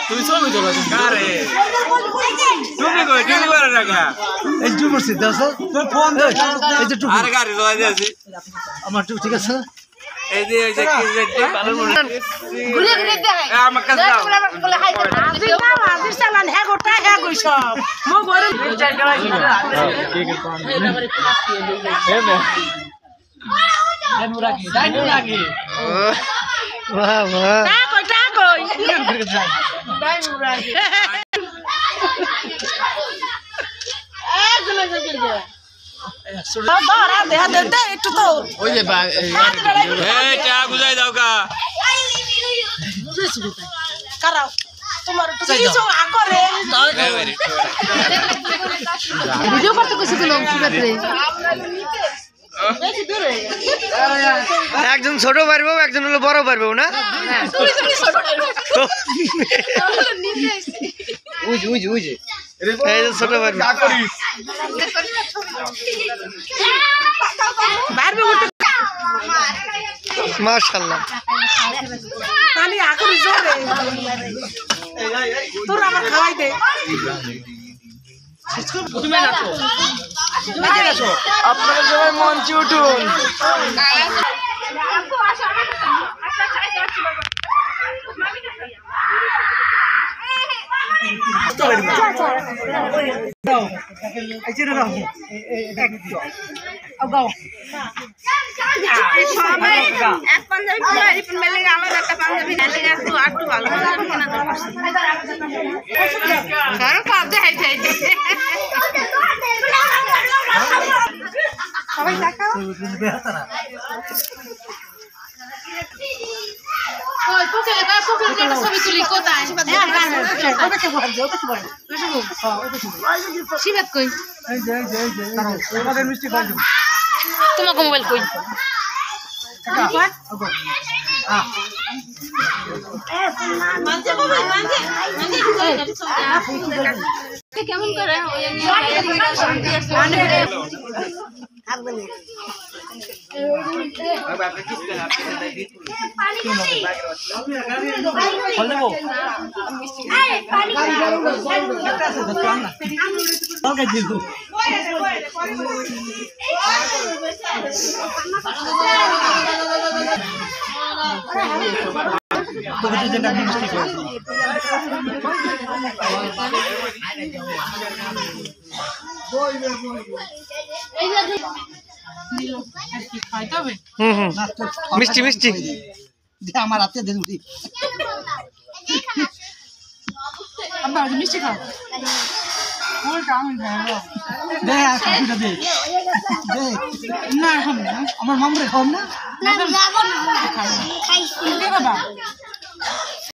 তুই ছবি তোলা কারে তুমি কই তুমি করে রাখা এই টু করছিস দাও তোর ফোন এই যে টু আর গাড়ি লয় দিয়েছি আমার টু ঠিক আছে এই যে এই যে কি যে কালার মনে ঘুরে ঘুরে দেখে আমার কাছে দাও বলে হাই করে আজিস না আজিস চালান হে গোটা হে কই সব মো গরে চাই গলা কি হে নে যাই নুরাগি বাহ বাহ টা কই যাই নুরাগি এ গুলো জলদি দে বাবা দেয়া দে একটু তো ওই যে এই চা গুজাই দাও কা কারাও তোমার তো কিছু আকরে ভিডিও করতে কইছি তো লোক সুগাতরে একজন ছোট পারবো একজন হলো বড় পারবো না উজ উজ উজ এই যে ছোট পারবো বাইরে উঠে মাশাআল্লাহ তানি আকরে জোরে তোর আবার খাওয়াই দে তুমি নাচো আপনারা সবাই মঞ্চে উঠুন সবাই এক পাঞ্জাবি পরে আরিফুল মেলে আমার একটা পাঞ্জাবি নেলে একটু আটটু ভালো লাগবে কেন তো কারণ কাজে হাইতে হাইতে সবাই দেখাও ওই পোকে একটা ছবি তুলি কোথায় শিবাত কই তোমাকে মোবাইল কই কেমন করে মিষ্টি মিষ্টি আমার হাতে দেন মিষ্টি খাও না এখন আমার মামরে খাও না